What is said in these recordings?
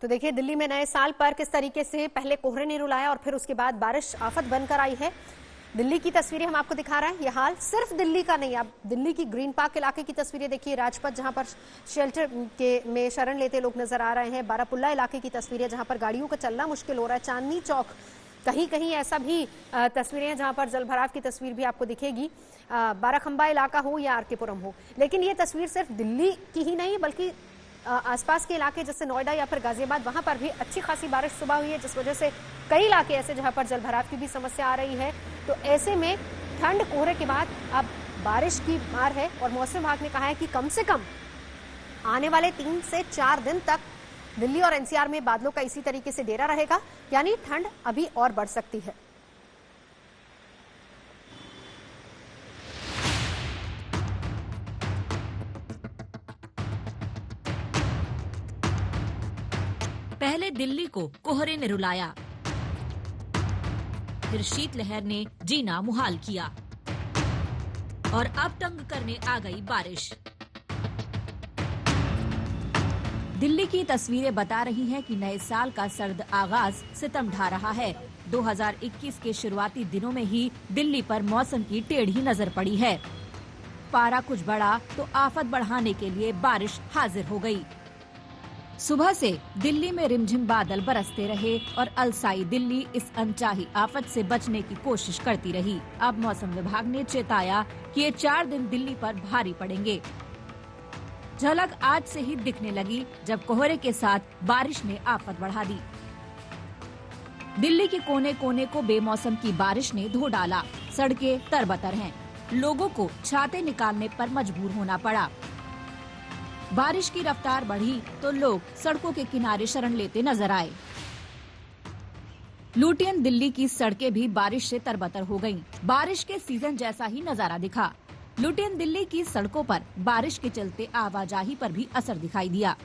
तो देखिए दिल्ली में नए साल पर किस तरीके से पहले कोहरे ने रुलाया और फिर उसके बाद बारिश आफत बनकर आई है। दिल्ली की तस्वीरें हम आपको दिखा रहे हैं। ये हाल सिर्फ दिल्ली का नहीं, आप दिल्ली की ग्रीन पार्क इलाके की तस्वीरें देखिए, राजपथ जहां पर शेल्टर के में शरण लेते लोग नजर आ रहे हैं, बारापुल्ला इलाके की तस्वीरें जहां पर गाड़ियों का चलना मुश्किल हो रहा है, चांदनी चौक कहीं कहीं ऐसा भी तस्वीरें हैं जहां पर जलभराव की तस्वीर भी आपको दिखेगी, बाराखंबा इलाका हो या आरकेपुरम हो। लेकिन ये तस्वीर सिर्फ दिल्ली की ही नहीं बल्कि आसपास के इलाके जैसे नोएडा या फिर गाजियाबाद, वहां पर भी अच्छी खासी बारिश सुबह हुई है, जिस वजह से कई इलाके ऐसे जहां पर जलभराव की भी समस्या आ रही है। तो ऐसे में ठंड कोहरे के बाद अब बारिश की मार है और मौसम विभाग ने कहा है कि कम से कम आने वाले 3 से 4 दिन तक दिल्ली और एनसीआर में बादलों का इसी तरीके से डेरा रहेगा, यानी ठंड अभी और बढ़ सकती है। पहले दिल्ली को कोहरे ने रुलाया, फिर शीतलहर ने जीना मुहाल किया और अब तंग करने आ गई बारिश। दिल्ली की तस्वीरें बता रही हैं कि नए साल का सर्द आगाज सितम ढा रहा है। 2021 के शुरुआती दिनों में ही दिल्ली पर मौसम की टेढ़ी नजर पड़ी है। पारा कुछ बढ़ा तो आफत बढ़ाने के लिए बारिश हाजिर हो गई। सुबह से दिल्ली में रिमझिम बादल बरसते रहे और अलसाई दिल्ली इस अनचाही आफत से बचने की कोशिश करती रही। अब मौसम विभाग ने चेताया कि ये 4 दिन दिल्ली पर भारी पड़ेंगे। झलक आज से ही दिखने लगी जब कोहरे के साथ बारिश ने आफत बढ़ा दी। दिल्ली के कोने कोने को बेमौसम की बारिश ने धो डाला। सड़कें तरबतर हैं। लोगों को छाते निकालने पर मजबूर होना पड़ा। बारिश की रफ्तार बढ़ी तो लोग सड़कों के किनारे शरण लेते नजर आए। लुटियन दिल्ली की सड़कें भी बारिश से तरबतर हो गईं। बारिश के सीजन जैसा ही नजारा दिखा। लुटियन दिल्ली की सड़कों पर बारिश के चलते आवाजाही पर भी असर दिखाई दिया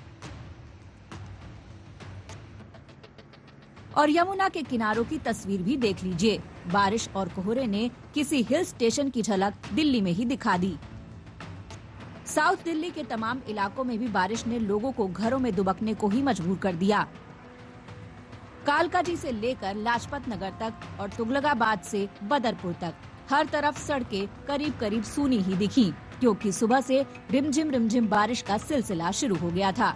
और यमुना के किनारों की तस्वीर भी देख लीजिए। बारिश और कोहरे ने किसी हिल स्टेशन की झलक दिल्ली में ही दिखा दी। साउथ दिल्ली के तमाम इलाकों में भी बारिश ने लोगों को घरों में दुबकने को ही मजबूर कर दिया। कालकाजी से लेकर लाजपत नगर तक और तुगलकाबाद से बदरपुर तक हर तरफ सड़कें करीब करीब सूनी ही दिखी, क्योंकि सुबह से रिमझिम बारिश का सिलसिला शुरू हो गया था।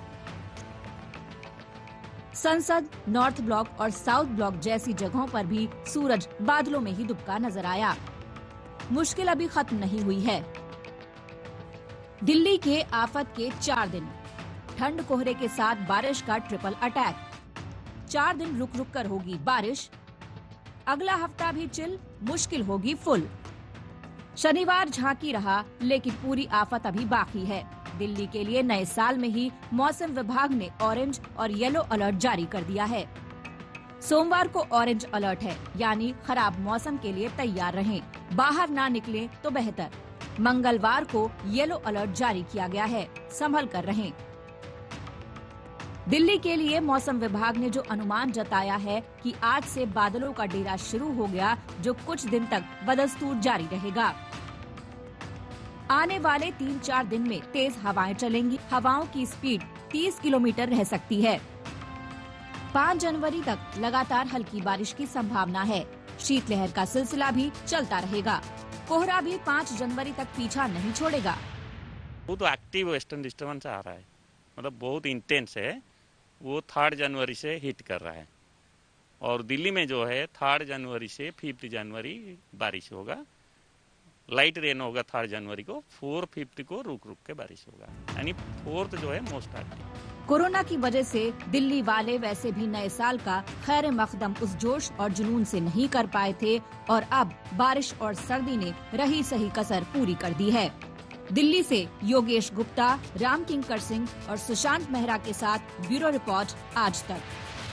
संसद, नॉर्थ ब्लॉक और साउथ ब्लॉक जैसी जगहों पर भी सूरज बादलों में ही दुबका नजर आया। मुश्किल अभी खत्म नहीं हुई है। दिल्ली के आफत के 4 दिन, ठंड कोहरे के साथ बारिश का ट्रिपल अटैक। 4 दिन रुक रुक कर होगी बारिश। अगला हफ्ता भी चिल, मुश्किल होगी फुल। शनिवार झांकी रहा लेकिन पूरी आफत अभी बाकी है। दिल्ली के लिए नए साल में ही मौसम विभाग ने ऑरेंज और येलो अलर्ट जारी कर दिया है। सोमवार को ऑरेंज अलर्ट है, यानी खराब मौसम के लिए तैयार रहें। बाहर ना निकलें तो बेहतर। मंगलवार को येलो अलर्ट जारी किया गया है, संभल कर रहें। दिल्ली के लिए मौसम विभाग ने जो अनुमान जताया है कि आज से बादलों का डेरा शुरू हो गया, जो कुछ दिन तक बदस्तूर जारी रहेगा। आने वाले 3-4 दिन में तेज हवाएं चलेंगी। हवाओं की स्पीड 30 किलोमीटर रह सकती है। 5 जनवरी तक लगातार हल्की बारिश की संभावना है। शीतलहर का सिलसिला भी चलता रहेगा। कोहरा भी 5 जनवरी तक पीछा नहीं छोड़ेगा। बहुत एक्टिव वेस्टर्न डिस्टर्बेंस आ रहा है, मतलब बहुत इंटेंस है। वो 3 जनवरी से हिट कर रहा है और दिल्ली में जो है 3 जनवरी से 5 जनवरी बारिश होगा। लाइट रेन होगा 3 जनवरी को, 4-5 को रुक रुक के बारिश होगा, यानी 4th जो है मोस्ट एक्टिव। कोरोना की वजह से दिल्ली वाले वैसे भी नए साल का खैर मकदम उस जोश और जुनून से नहीं कर पाए थे और अब बारिश और सर्दी ने रही सही कसर पूरी कर दी है। दिल्ली से योगेश गुप्ता, राम किंकर सिंह और सुशांत मेहरा के साथ ब्यूरो रिपोर्ट आज तक।